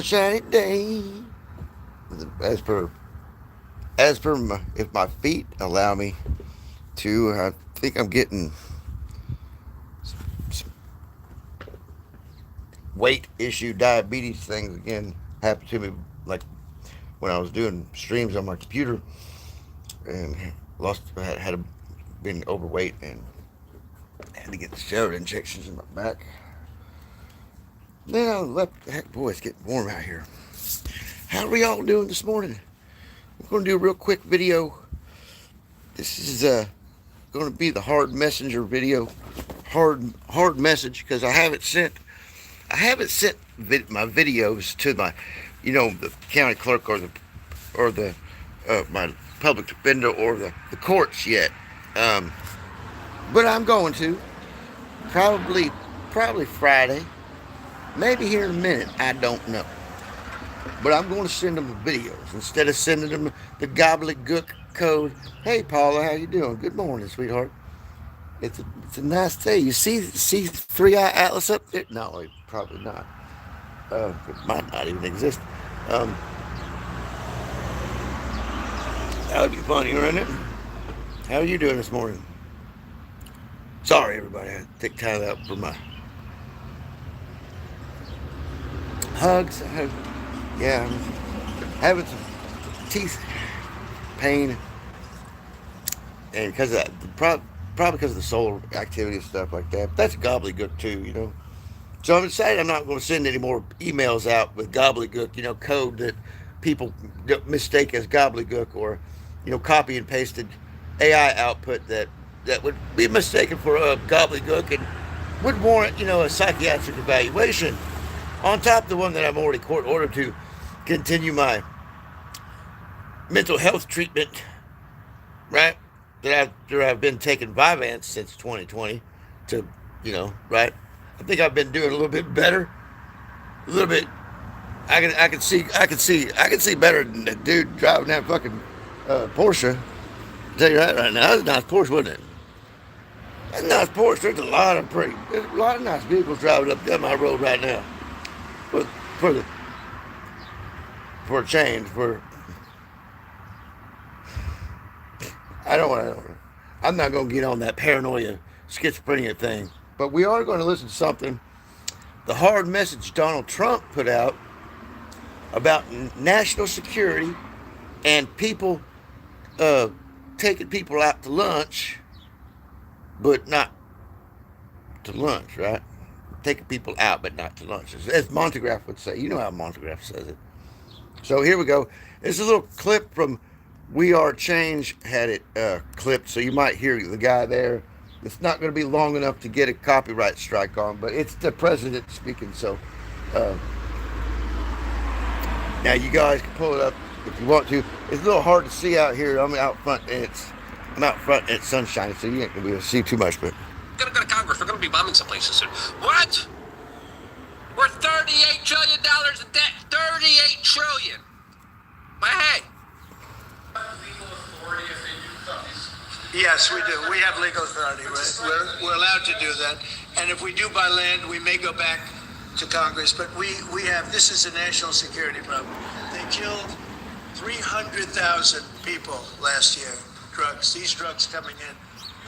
sunshiny day. As per if my feet allow me to, I think I'm getting some weight issue, diabetes things again. Happened to me like when I was doing streams on my computer and been overweight and had to get steroid injections in my back. Then I left. Heck, boy, it's getting warm out here. How are we all doing this morning? I'm going to do a real quick video. This is going to be the hard messenger video, hard message, because I haven't sent my videos to my, the county clerk or the my public defender or the courts yet. But I'm going to probably Friday, maybe here in a minute. I don't know. But I'm going to send them the videos instead of sending them the gobbledygook code. Hey, Paula, how you doing? Good morning, sweetheart. It's a nice day. You see Three Eye Atlas up there? No, probably not. It might not even exist. That would be funny, wouldn't it? How are you doing this morning? Sorry, everybody. I take time out for my hugs. Yeah, I'm having some teeth pain, and because of that, probably because of the solar activity and stuff like that. But that's gobbledygook too. So I'm excited. I'm not going to send any more emails out with gobbledygook, code that people mistake as gobbledygook, or copy and pasted AI output that would be mistaken for a gobbledygook and would warrant a psychiatric evaluation on top of the one that I'm already court ordered to continue my mental health treatment, right? That I've been taking Vyvanse since 2020 to, right? I think I've been doing a little bit better, a little bit. I can see better than the dude driving that fucking Porsche. I'll tell you that right now. That's a nice Porsche, wasn't it? That's a nice Porsche. There's a lot of nice vehicles driving up down my road right now. For a change, I'm not going to get on that paranoia schizophrenia thing, but we are going to listen to something, the hard message Donald Trump put out about national security and people taking people out to lunch, but not to lunch, right? Taking people out, but not to lunch, as Montegraph would say. You know how Montegraph says it. So here we go. This is a little clip from We Are Change, had it clipped, so you might hear the guy there. It's not going to be long enough to get a copyright strike on, but it's the president speaking, so now you guys can pull it up if you want to. It's a little hard to see out here. I'm out front and it's sunshiny, so you ain't going to be able to see too much, but We're going to go to Congress. We're going to be bombing some places soon. What? We're $38 trillion in debt. $38 trillion. But hey. Yes, we do. We have legal authority. We're allowed to do that. And if we do buy land, we may go back to Congress. But this is a national security problem. They killed 300,000 people last year. These drugs coming in.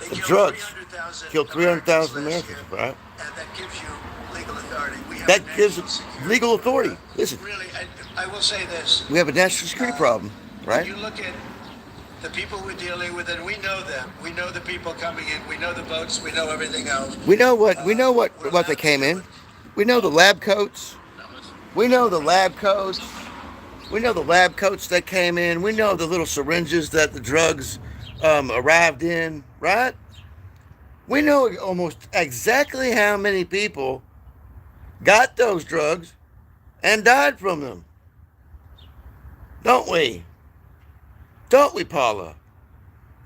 They killed 300,000 Americans, right? And that gives you legal authority. That gives legal authority. Listen. Really, I will say this. We have a national security problem, right? You look at the people we're dealing with, and we know them. We know the people coming in. We know the boats. We know everything else. We know what they came in. We know the lab coats. We know the lab coats. We know the lab coats that came in. We know the little syringes that the drugs arrived in, right? We know almost exactly how many people got those drugs and died from them. Don't we? Don't we, Paula?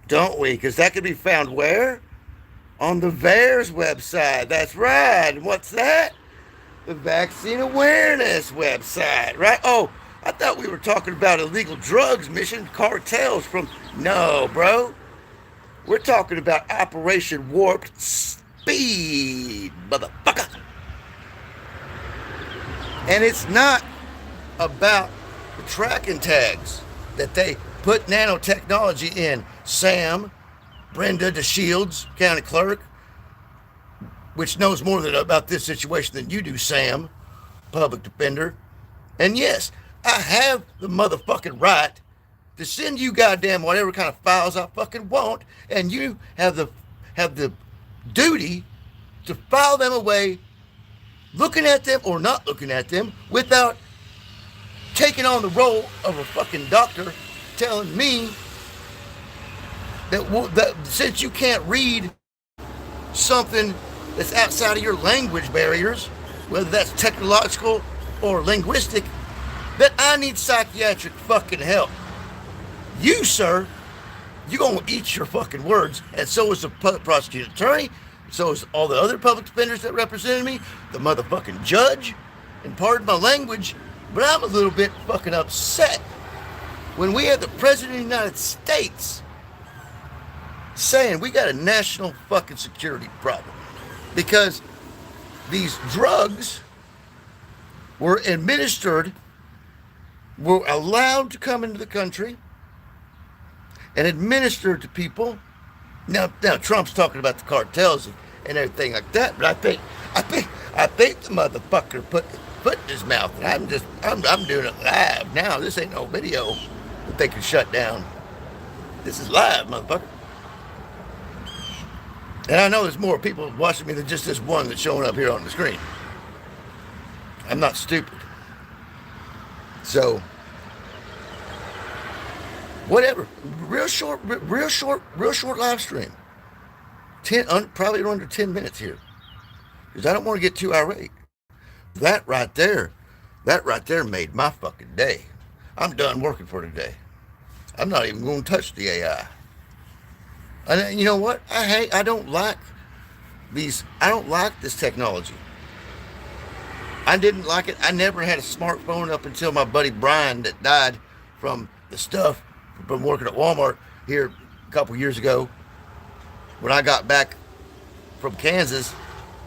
Don't we? Because that could be found where? On the VAERS website. That's right. And what's that? The Vaccine Awareness website, right? Oh, I thought we were talking about illegal drugs, mission cartels from... No, bro. We're talking about Operation Warp Speed, motherfucker. And it's not about the tracking tags that they put nanotechnology in. Sam, Brenda DeShields, county clerk, which knows more about this situation than you do, Sam, public defender. And yes, I have the motherfucking right to send you goddamn whatever kind of files I fucking want, and you have the duty to file them away, looking at them or not looking at them, without taking on the role of a fucking doctor telling me that since you can't read something that's outside of your language barriers, whether that's technological or linguistic, that I need psychiatric fucking help. You, sir, you gonna eat your fucking words, and so is the prosecuting attorney, so is all the other public defenders that represented me, the motherfucking judge, and pardon my language, but I'm a little bit fucking upset when we had the President of the United States saying we got a national fucking security problem because these drugs were allowed to come into the country and administered to people. Now Trump's talking about the cartels and everything like that, but I think the motherfucker put foot in his mouth, and I'm doing it live now. This ain't no video that they can shut down. This is live, motherfucker. And I know there's more people watching me than just this one that's showing up here on the screen. I'm not stupid. So, whatever. Real short live stream. Probably under 10 minutes here. Because I don't want to get too irate. That right there made my fucking day. I'm done working for today. I'm not even going to touch the AI. And you know what? I don't like this technology. I didn't like it. I never had a smartphone up until my buddy Brian that died from the stuff from working at Walmart here a couple years ago. When I got back from Kansas,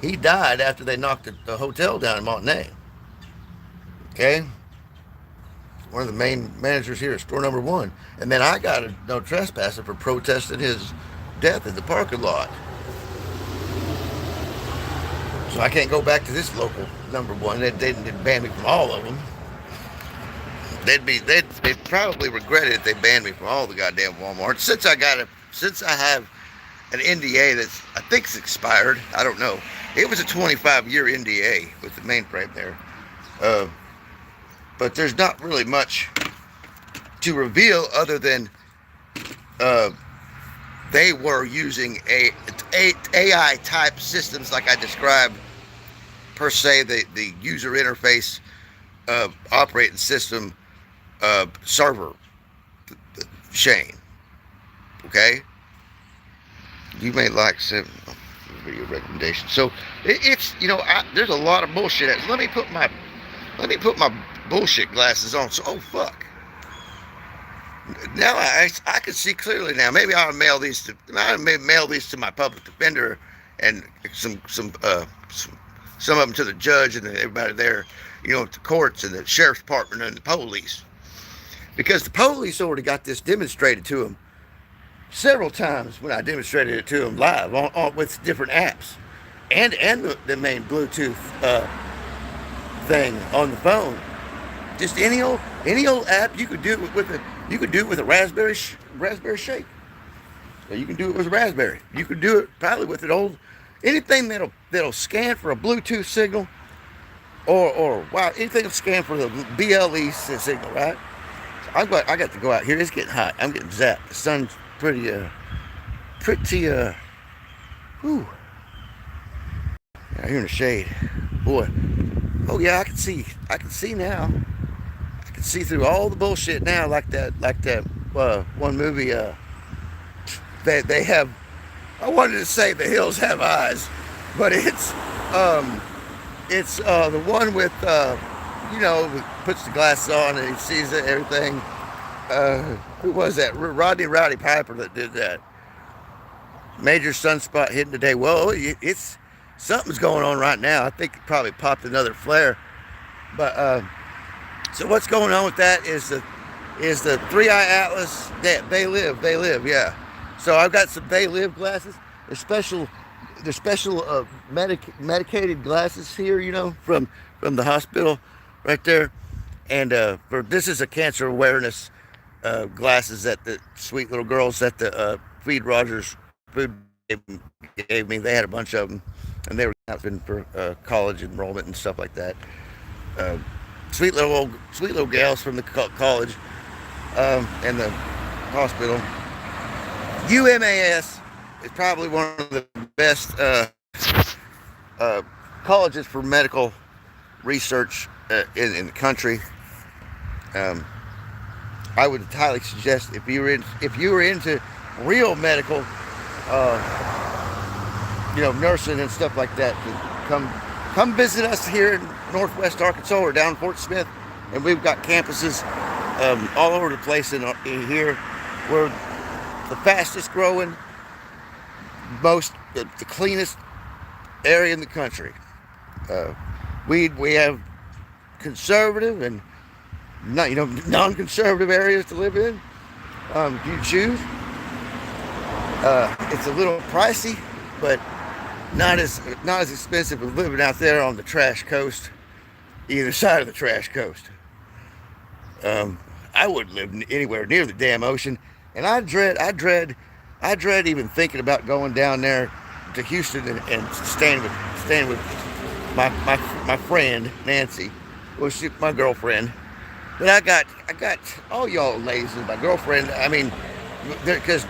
he died after they knocked the hotel down in Montenay. Okay? One of the main managers here at store number 1. And then I got a no trespassing for protesting his death in the parking lot. So I can't go back to this local number 1. They didn't ban me from all of them. They'd probably regret it if they banned me from all the goddamn Walmarts. Since I have an NDA that's, I think it's expired. I don't know. It was a 25-year NDA with the mainframe there. But there's not really much to reveal other than they were using AI type systems like I described, per se, the user interface operating system server, Shane. Okay? You may like 7 video recommendations. So it's, there's a lot of bullshit. Let me put my bullshit glasses on. So, oh fuck. Now I can see clearly now. Maybe I'll mail these to my public defender and some of them to the judge and everybody there, the courts and the sheriff's department and the police. Because the police already got this demonstrated to them several times when I demonstrated it to them live on with different apps and the main Bluetooth thing on the phone. Just any old app you could do it with a Raspberry Shake. So you can do it with a Raspberry. You could do it probably with anything that'll scan for a Bluetooth signal or anything that'll scan for the BLE signal, right? So I got to go out here. It's getting hot. I'm getting zapped. The sun's pretty whew. Yeah, here in the shade. Boy. Oh yeah, I can see now. I can see through all the bullshit now, like that one movie. They have. I wanted to say The Hills Have Eyes, but it's the one with puts the glasses on and he sees everything. Who was that? Rodney Rowdy Piper that did that. Major sunspot hidden today. Well, it's something's going on right now. I think it probably popped another flare. But So what's going on with that is the Three Eye Atlas. They live, yeah. So I've got some They Live glasses. They're special medicated glasses here, you know, from the hospital, right there. And for this is a cancer awareness glasses that the sweet little girls that the Feed Rogers food gave me. They had a bunch of them, and they were out for college enrollment and stuff like that. Uh, sweet little gals from the college and the hospital. UMass is probably one of the best colleges for medical research in the country. I would highly suggest if you were into real medical, nursing and stuff like that, to come visit us here in Northwest Arkansas or down Fort Smith, and we've got campuses all over the place in here. We're the fastest growing, the cleanest area in the country. We have conservative and non-conservative areas to live in. You choose. It's a little pricey, but not as expensive as living out there on the trash coast, either side of the trash coast. I wouldn't live anywhere near the damn ocean, and I dread even thinking about going down there to Houston and staying with my friend Nancy, well, my girlfriend. But I got all y'all ladies as my girlfriend. I mean, because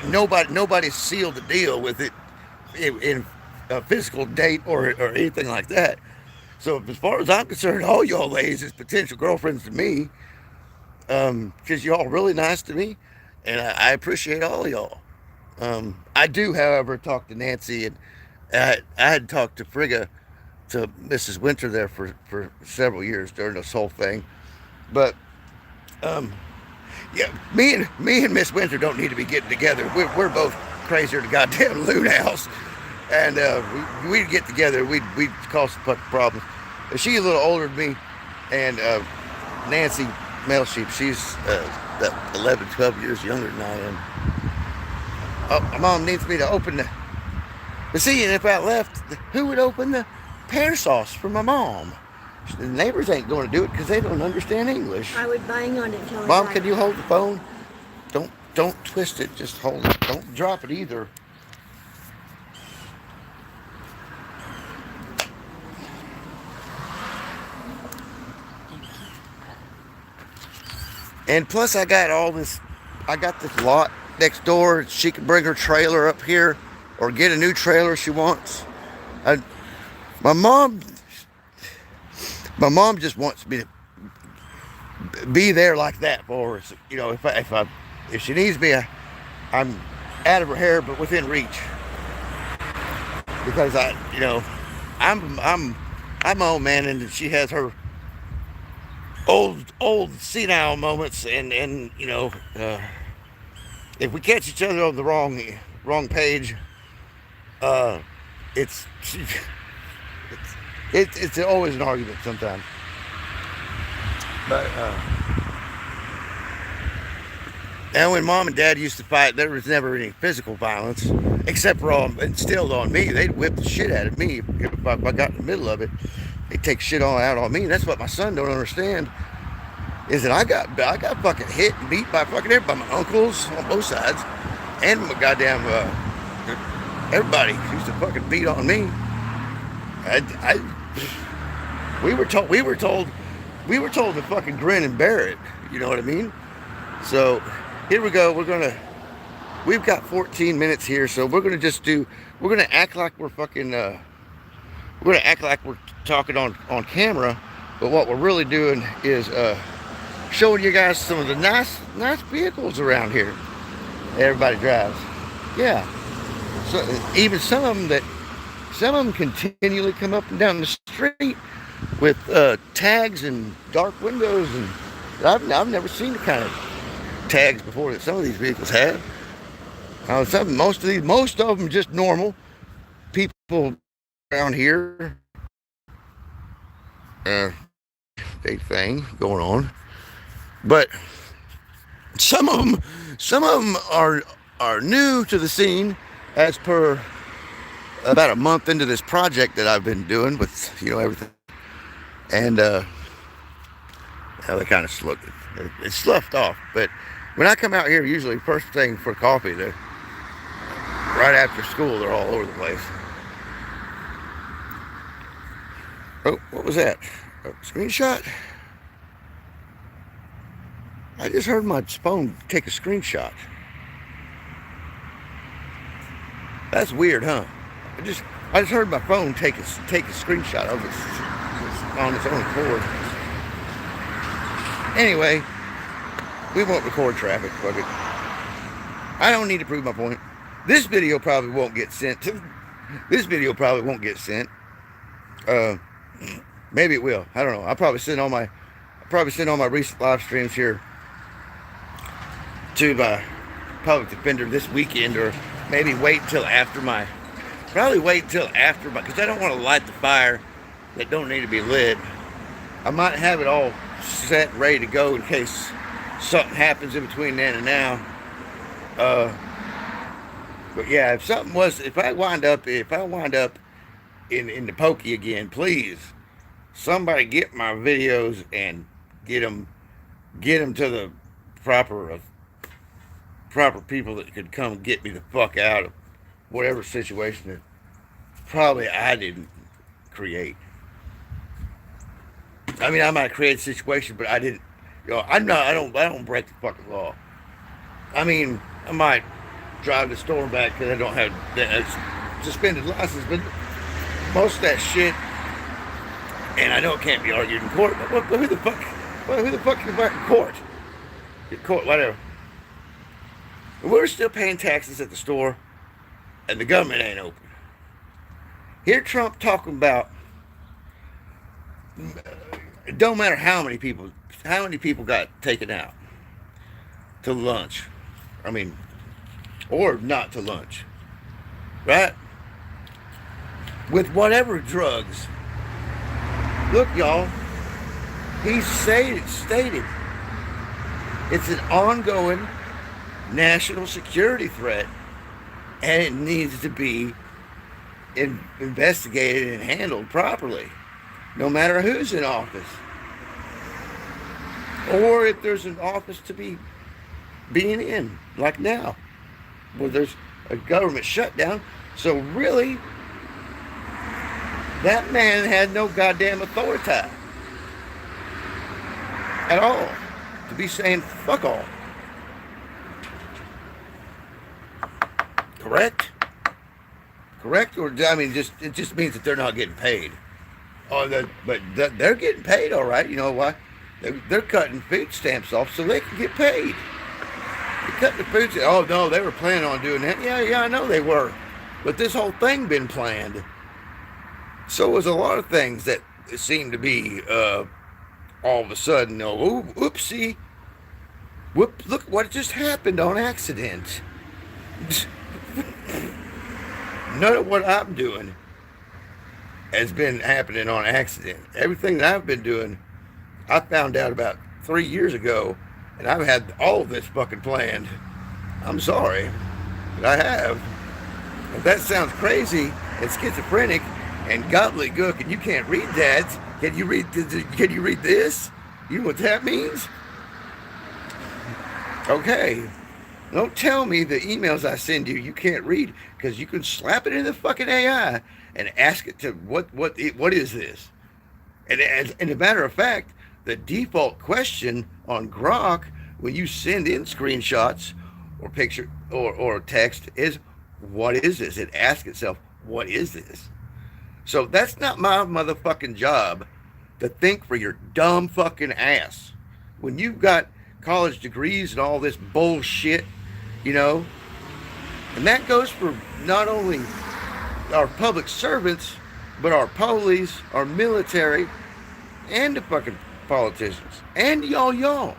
nobody sealed the deal with it in a physical date or anything like that. So as far as I'm concerned, all y'all ladies is potential girlfriends to me, because y'all really nice to me, and I appreciate all of y'all. I do, however, talk to Nancy, and I had talked to Frigga, to Mrs. Winter there for several years during this whole thing. But yeah, me and Miss Winter don't need to be getting together. We're both crazier than goddamn loon house, and we'd get together. We'd cause some fucking problems. She's a little older than me, and Nancy Mel Sheep, she's 11, 12 years younger than I am. Oh, my mom needs me to open the. But see, and if I left, who would open the pear sauce for my mom? The neighbors ain't going to do it because they don't understand English. I would bang on it till Mom, can you hold the phone? Don't twist it. Just hold it. Don't drop it either. And plus, I got this lot next door. She can bring her trailer up here or get a new trailer if she wants. My mom just wants me to be there like that for her. You know, if she needs me, I'm out of her hair, but within reach. Because I'm my old man, and she has her old senile moments, and if we catch each other on the wrong page, it's always an argument sometimes. But and when Mom and Dad used to fight, there was never any physical violence, except for instilled on me. They'd whip the shit out of me if I got in the middle of it. They'd take shit out on me. That's what my son don't understand, is that I got fucking hit and beat by fucking everybody. My uncles on both sides, and my goddamn everybody used to fucking beat on me. We were told to fucking grin and bear it. You know what I mean? So here we go. We've got 14 minutes here, so we're gonna act like we're fucking we're gonna act like we're talking on camera, but what we're really doing is showing you guys some of the nice vehicles around here everybody drives. Yeah. So even some of them continually come up and down the street with tags and dark windows, and I've never seen the kind of tags before that some of these vehicles have. Most of them just normal people around here. a thing going on. But some of them are new to the scene, as per about a month into this project that I've been doing with, you know, everything. And they kind of it's sloughed off. But when I come out here, usually first thing for coffee, they're right after school, they're all over the place. Oh, what was that? A screenshot? I just heard my phone take a screenshot. That's weird, huh? I just heard my phone take a screenshot of it on its own accord. Anyway, we won't record traffic. Fuck it. I don't need to prove my point. This video probably won't get sent. Maybe it will. I don't know. I'll probably send all my recent live streams here to my public defender this weekend, or maybe wait until after my, because I don't want to light the fire that don't need to be lit. I might have it all set, ready to go in case something happens in between then and now. But yeah, if I wind up in the pokey again, please, somebody get my videos and get them to the proper people that could come get me the fuck out of whatever situation that probably I didn't create. I mean, I might create a situation, but I didn't. You know, I don't break the fucking law. I mean, I might drive the store back because I don't have that suspended license, but most of that shit, and I know it can't be argued in court, but who the fuck can back in court? In court, whatever. We're still paying taxes at the store, and the government ain't open. Hear Trump talking about, it don't matter how many people got taken out to lunch. I mean, or not to lunch, right? With whatever drugs. Look, y'all, he stated it's an ongoing national security threat, and it needs to be investigated and handled properly, no matter who's in office, or if there's an office to be being in, like now, where there's a government shutdown. So really, that man had no goddamn authority at all to be saying fuck all. Correct? Or I mean, it just means that they're not getting paid. But they're getting paid, all right. You know why? They're cutting food stamps off so they can get paid. They cut the food stamps. Oh no, they were planning on doing that. Yeah, I know they were. But this whole thing been planned. So was a lot of things that seem to be all of a sudden. Oh, oopsie. Whoop! Look what just happened on accident. None of what I'm doing has been happening on accident. Everything that I've been doing, I found out about 3 years ago, and I've had all of this fucking planned. I'm sorry, but I have. If that sounds crazy and schizophrenic and gobbledygook, and you can't read that, can you read this? You know what that means? Okay. Don't tell me the emails I send you can't read, because you can slap it in the fucking AI and ask it to what is this? And as a matter of fact, the default question on Grok when you send in screenshots or picture or text is, what is this? It asks itself, what is this? So that's not my motherfucking job to think for your dumb fucking ass. When you've got college degrees and all this bullshit, you know, and that goes for not only our public servants, but our police, our military, and the fucking politicians, and y'all,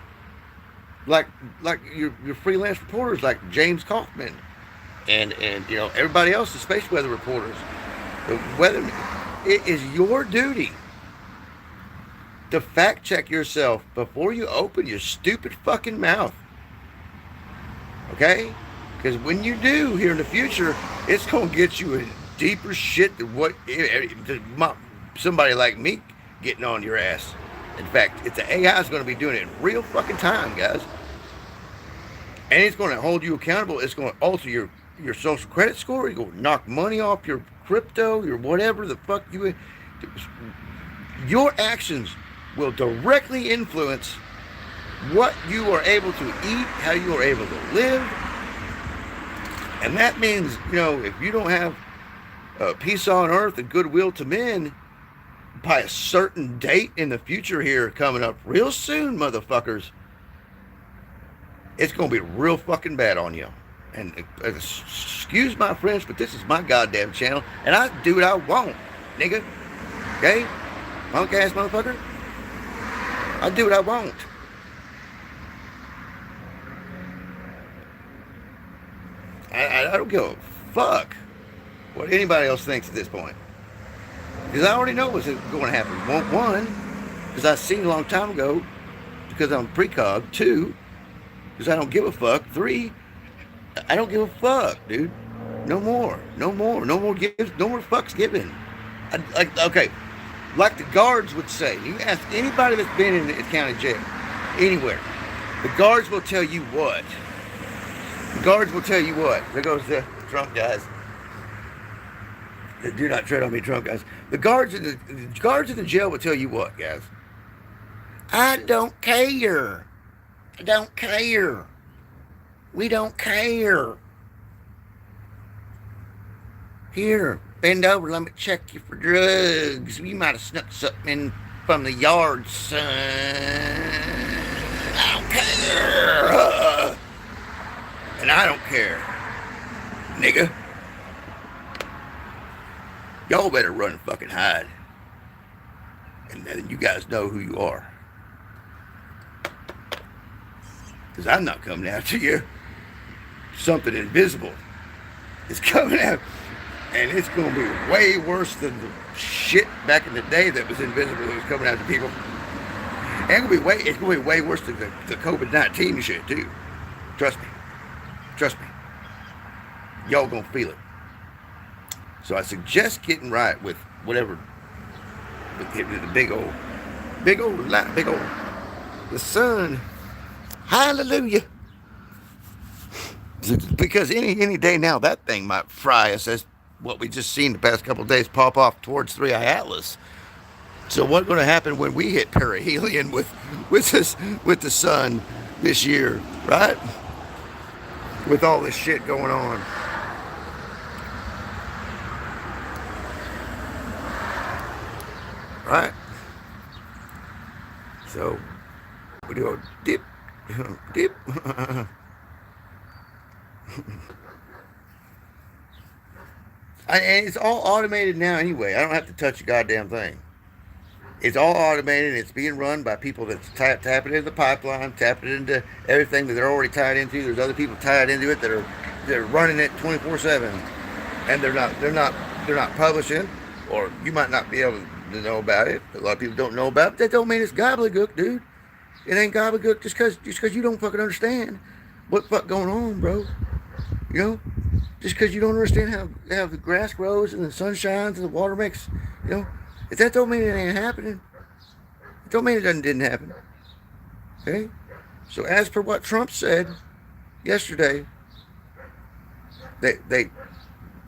like your freelance reporters like James Kaufman, and you know, everybody else, the space weather reporters, the weather. It is your duty to fact check yourself before you open your stupid fucking mouth. Okay? Because when you do here in the future, it's going to get you in deeper shit than what somebody like me getting on your ass. In fact, it's the AI is going to be doing it in real fucking time, guys. And it's going to hold you accountable. It's going to alter your social credit score. You're going to knock money off your crypto, your whatever the fuck you... Your actions will directly influence what you are able to eat, how you are able to live. And that means, you know, if you don't have peace on earth and goodwill to men by a certain date in the future here coming up real soon, motherfuckers, it's going to be real fucking bad on you. And excuse my French, but this is my goddamn channel, and I do what I want, nigga. Okay? Punk ass motherfucker. I do what I want. I don't give a fuck what anybody else thinks at this point. Because I already know what's going to happen. One, because I seen a long time ago, because I'm precog. Two, because I don't give a fuck. Three, I don't give a fuck, dude. No more fucks given. Okay, like the guards would say. You ask anybody that's been in the county jail, anywhere, the guards will tell you what. The guards will tell you what. There goes the drunk guys. Do not tread on me, drunk guys. The guards in the jail will tell you what, guys. I don't care. I don't care. We don't care. Here, bend over. Let me check you for drugs. You might have snuck something in from the yard, son. I don't care. And I don't care, nigga. Y'all better run and fucking hide. And then you guys know who you are. Because I'm not coming after you. Something invisible is coming after. And it's going to be way worse than the shit back in the day that was invisible that was coming after people. And it's going to be way worse than the COVID-19 shit, too. Trust me. Trust me. Y'all gonna feel it. So I suggest getting right with whatever the big old the sun. Hallelujah. Because any day now that thing might fry us, as what we just seen the past couple of days pop off towards 3i Atlas. So what's going to happen when we hit perihelion with the sun this year, right? With all this shit going on. Right? So, we do a dip. And it's all automated now anyway. I don't have to touch a goddamn thing. It's all automated. It's being run by people that's tapping into the pipeline, tapping into everything that they're already tied into. There's other people tied into it that are running it 24/7, and they're not publishing, or you might not be able to know about it. A lot of people don't know about it. That don't mean it's gobbledygook, dude. It ain't gobbledygook just because you don't fucking understand what fuck going on, bro. You know, just because you don't understand how the grass grows and the sun shines and the water makes, you know. If that don't mean it ain't happening, it don't mean it didn't happen. Okay? So as per what Trump said yesterday,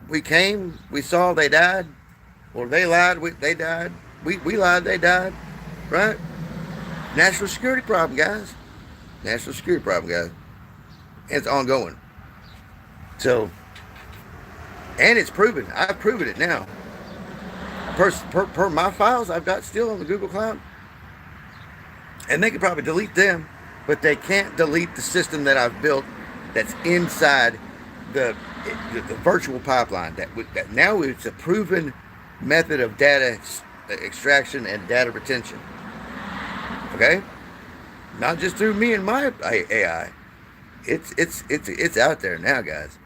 we came, we saw, they died, or they lied, they died, we lied, they died, right? National security problem, guys. National security problem, guys. And it's ongoing. So, and it's proven. I've proven it now. Per my files I've got still on the Google Cloud, and they could probably delete them, but they can't delete the system that I've built that's inside the virtual pipeline. That now it's a proven method of data extraction and data retention. Okay, not just through me and my AI. It's out there now, guys.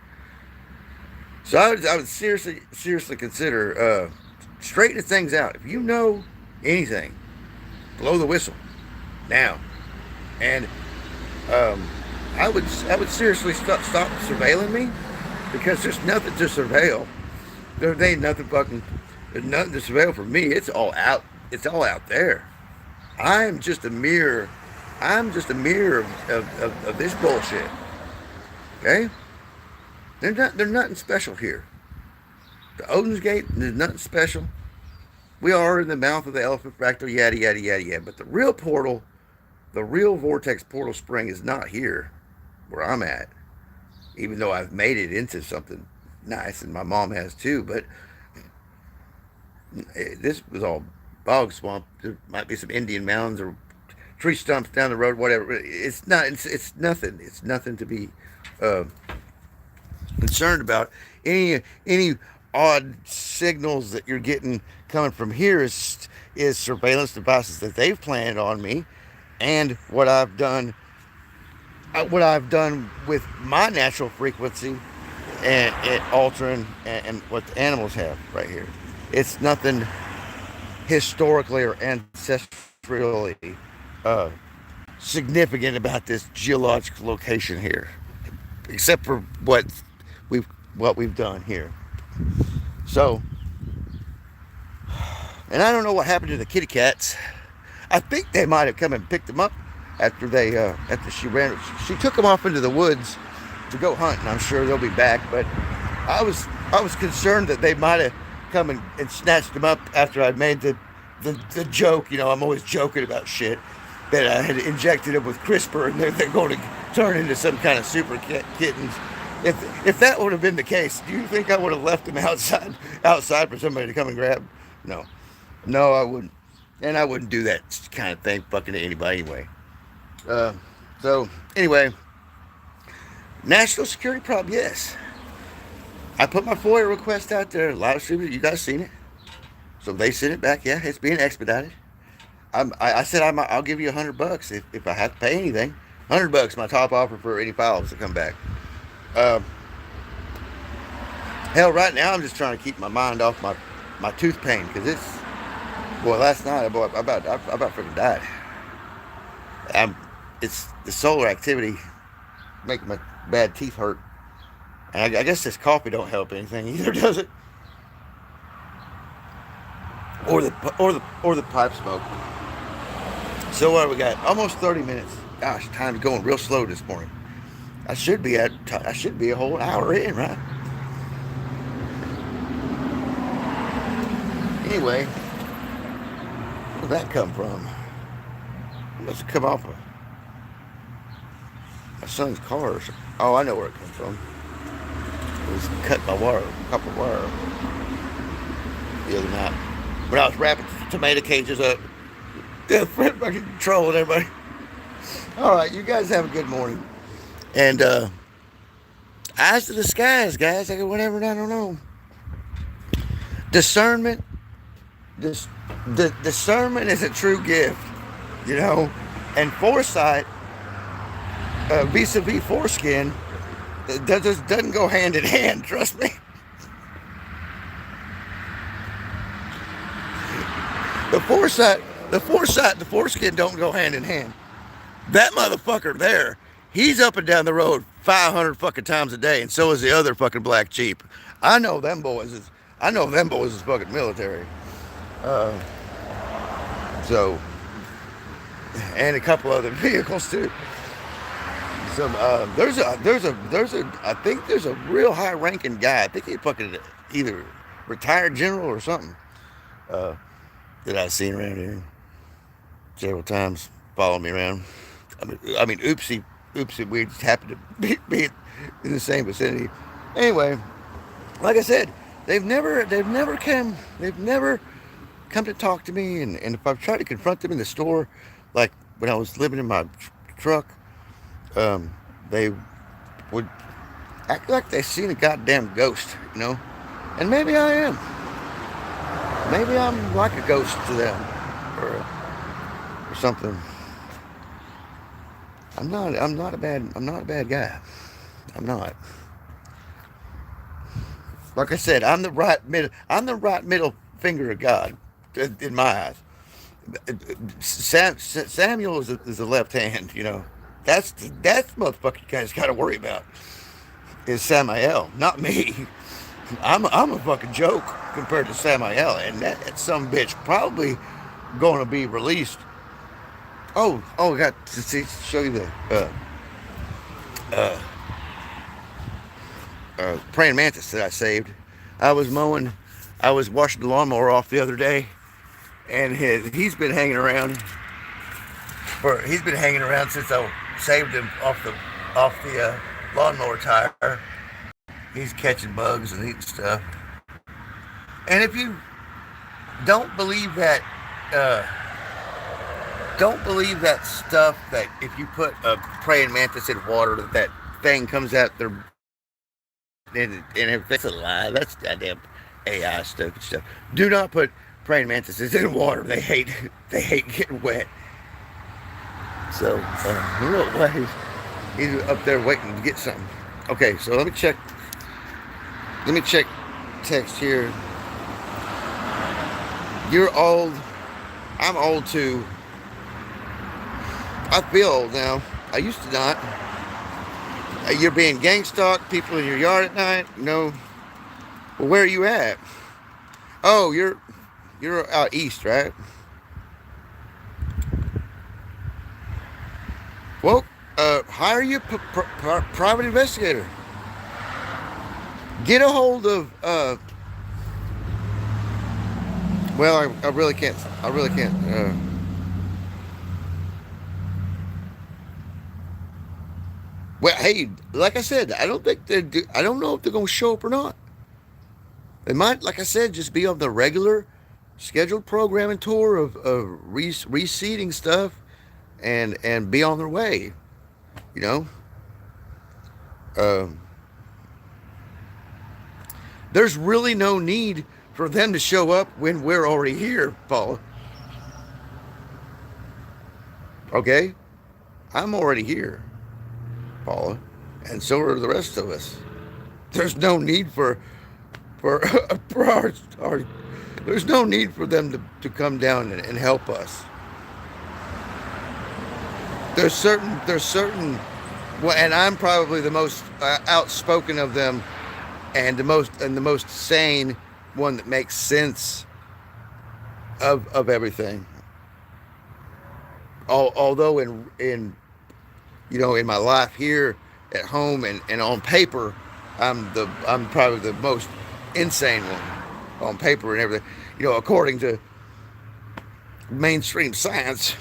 So I would seriously consider straightening things out. If you know anything, blow the whistle now. And I would seriously stop surveilling me, because there's nothing to surveil. There ain't nothing fucking. There's nothing to surveil for me. It's all out. It's all out there. I'm just a mirror. I'm just a mirror of this bullshit. Okay? There's nothing special here. The Odin's Gate, there's nothing special. We are in the mouth of the elephant fractal, yada yada yada yada. But the real portal, the real vortex portal spring is not here where I'm at. Even though I've made it into something nice, and my mom has too. But this was all bog swamp. There might be some Indian mounds or tree stumps down the road, whatever. It's not. It's nothing. It's nothing to be concerned about. Any odd signals that you're getting coming from here is surveillance devices that they've planted on me, and what I've done with my natural frequency and altering and what the animals have right here. It's nothing historically or ancestrally significant about this geological location here, except for what we've done here. So, and I don't know what happened to the kitty cats. I think they might have come and picked them up after she took them off into the woods to go hunt, and I'm sure they'll be back. But I was concerned that they might have come and snatched them up after I made the joke. You know, I'm always joking about shit, that I had injected them with CRISPR and they're going to turn into some kind of super kittens. If that would have been the case, do you think I would have left them outside for somebody to come and grab? No, I wouldn't. And I wouldn't do that kind of thing fucking to anybody anyway. So anyway, national security problem, yes. I put my FOIA request out there, live streamed it. You guys seen it? So they sent it back. Yeah, it's being expedited. I said I'll give you $100 if I have to pay anything. $100, my top offer for any files to come back. Hell, right now I'm just trying to keep my mind off my tooth pain, because last night I about freaking died. It's the solar activity making my bad teeth hurt, and I guess this coffee don't help anything either, does it? Or the pipe smoke. So what do we got? Almost 30 minutes. Gosh, time's going real slow this morning. I should be a whole hour in, right? Anyway, where did that come from? It must have come off of my son's car or something. Oh, I know where it comes from. It was cut by copper wire the other night when I was wrapping tomato cages up. Yeah, fucking trolling everybody. All right, you guys have a good morning. And eyes to the skies, guys. I got whatever, I don't know. Discernment. Discernment is a true gift, you know. And foresight, vis-a-vis foreskin, doesn't go hand in hand. Trust me. The foresight, the foreskin don't go hand in hand. That motherfucker there, he's up and down the road 500 fucking times a day, and so is the other fucking black Jeep. I know them boys is fucking military. So, and a couple other vehicles too. Some I think there's a real high-ranking guy. I think he fucking either retired general or something. That I've seen around here several times, following me around. I mean, oopsie, we just happened to be in the same vicinity. Anyway, like I said, they've never come to talk to me, and if I've tried to confront them in the store, like when I was living in my truck, they would act like they seen a goddamn ghost, you know. And maybe I am. Maybe I'm like a ghost to them, or something. I'm not a bad guy. I'm not. Like I said, I'm the right middle finger of God in my eyes. Samuel is the left hand. You know, that's the motherfucker you guys got to worry about is Samael, not me. I'm a fucking joke compared to Samael, and that some bitch probably going to be released. Oh, I got to show you the praying mantis that I saved. I was washing the lawnmower off the other day, and he's been hanging around since I saved him off the lawnmower tire. He's catching bugs and eating stuff. And if you don't believe that, stuff that if you put a praying mantis in water, that thing comes out there and everything. That's a lie. That's goddamn AI stupid stuff. Do not put praying mantises in water. They hate getting wet. So look, why he's up there waiting to get something. Okay, so let me check text here. You're old. I'm old too. I feel old now. I used to not. You're being gang stalked, people in your yard at night? No. Well, where are you at? Oh, you're out east, right? Well, hire you private investigator. Get a hold of well, I really can't. Well, hey, like I said, I don't know if they're gonna show up or not. They might, like I said, just be on the regular scheduled programming tour of reseeding stuff, and be on their way. You know. There's really no need for them to show up when we're already here, Paula. Okay? I'm already here, Paula. And so are the rest of us. There's no need for there's no need for them to come down and help us. There's certain well, and I'm probably the most outspoken of them, and the most sane one that makes sense of everything. Although in my life here at home and on paper, I'm probably the most insane one on paper and everything. According to mainstream science.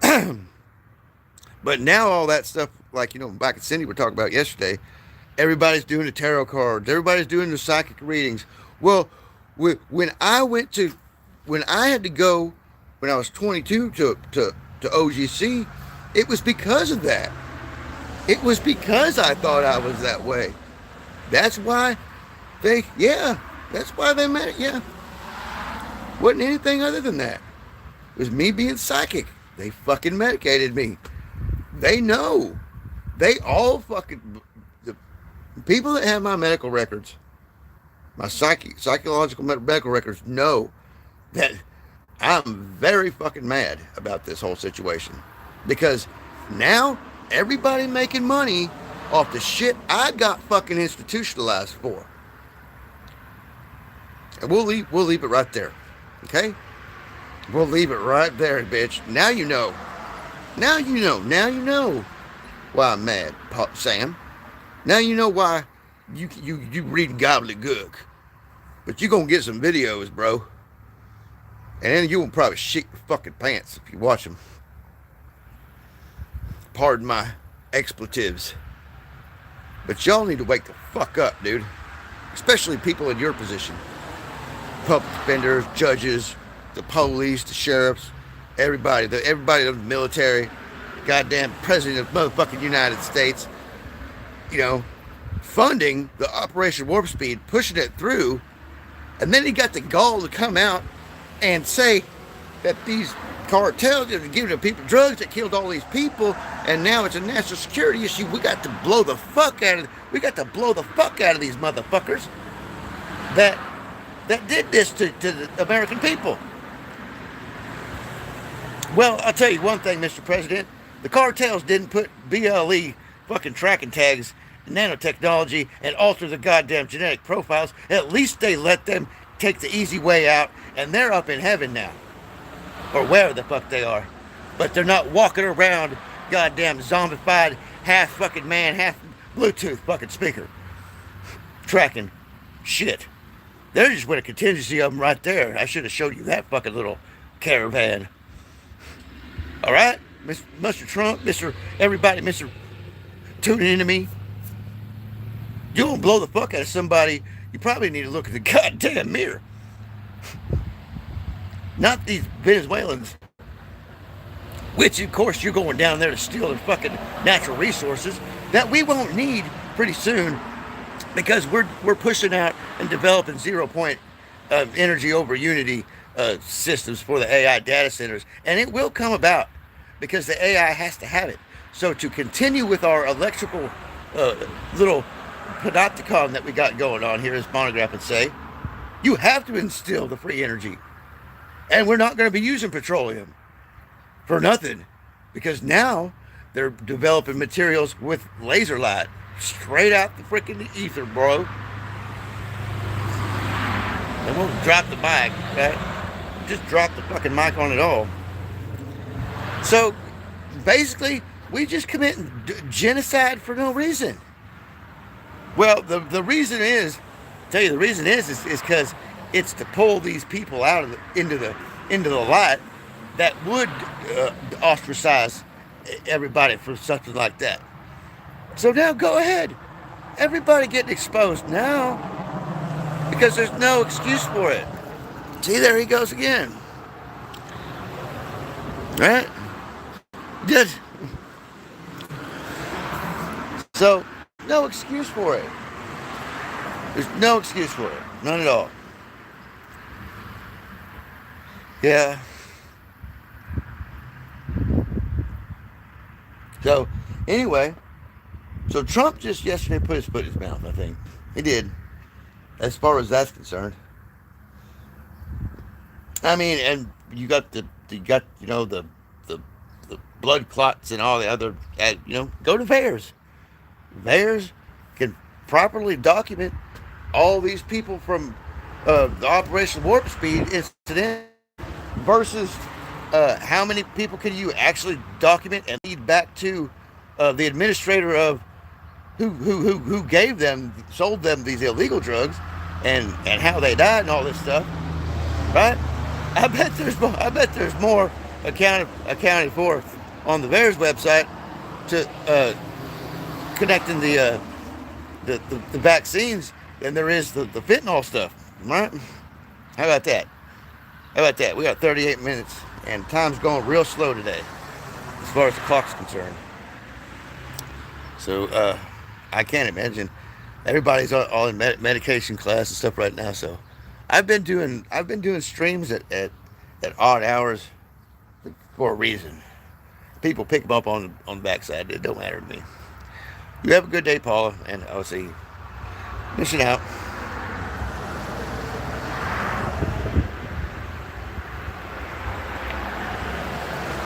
But now all that stuff, like, back at Cindy we're talking about yesterday, everybody's doing the tarot cards, everybody's doing the psychic readings. Well, when I had to go when I was 22 to OGC, it was because of that. It was because I thought I was that way. That's why they met it, yeah. Wasn't anything other than that. It was me being psychic. They fucking medicated me. They know. They all fucking... The people that have my medical records, my psychological medical records, know that I'm very fucking mad about this whole situation. Because now, everybody making money off the shit I got fucking institutionalized for. And we'll leave it right there. Okay? We'll leave it right there, bitch. Now you know. Now you know why I'm mad, Sam. Now you know why you reading gobbledygook. But you gonna get some videos, bro. And then you will probably shit your fucking pants if you watch them. Pardon my expletives. But y'all need to wake the fuck up, dude. Especially people in your position. Public defenders, judges, the police, the sheriffs, everybody in the military, goddamn president of the motherfucking United States, funding the Operation Warp Speed, pushing it through, and then he got the gall to come out and say that these cartels are giving the people drugs that killed all these people, and now it's a national security issue. We got to blow the fuck out of these motherfuckers that did this to the American people. Well, I'll tell you one thing, Mr. President. The cartels didn't put BLE fucking tracking tags, nanotechnology, and alter the goddamn genetic profiles. At least they let them take the easy way out, and they're up in heaven now. Or where the fuck they are. But they're not walking around goddamn zombified, half fucking man, half Bluetooth fucking speaker. Tracking shit. There's just with a contingency of them right there. I should have showed you that fucking little caravan. All right, Mr. Trump, Mr. Everybody, Mr. Tuning into me. You don't blow the fuck out of somebody, you probably need to look in the goddamn mirror. Not these Venezuelans, which of course you're going down there to steal their fucking natural resources that we won't need pretty soon, because we're pushing out and developing 0 point energy over unity systems for the AI data centers, and it will come about because the AI has to have it. So to continue with our electrical little panopticon that we got going on here, as Monograph would say, you have to instill the free energy. And we're not going to be using petroleum for nothing, because now they're developing materials with laser light straight out the freaking ether, bro. And we'll drop the mic, right? Just drop the fucking mic on it all. So basically, we just committing genocide for no reason. Well, the reason is, I'll tell you, the reason is because it's to pull these people out of into the light that would ostracize everybody for something like that. So now go ahead, everybody getting exposed now, because there's no excuse for it. See, there he goes again. Right? Good. So, no excuse for it. There's no excuse for it. None at all. Yeah. So, anyway, so Trump just yesterday put his foot in his mouth, I think. He did. As far as that's concerned. I mean, and you got the blood clots and all the other, go to VAERS. VAERS can properly document all these people from the Operation Warp Speed incident versus how many people can you actually document and lead back to the administrator of who gave them, sold them these illegal drugs, and how they died and all this stuff, right? I bet there's more accounted for on the VAERS website to connecting the vaccines than there is the fentanyl stuff, right? How about that? We got 38 minutes, and time's going real slow today, as far as the clock's concerned. So I can't imagine. Everybody's all in medication class and stuff right now. So I've been doing streams at odd hours for a reason. People pick them up on the backside. It don't matter to me. You have a good day, Paula, and I'll see you. Mission out.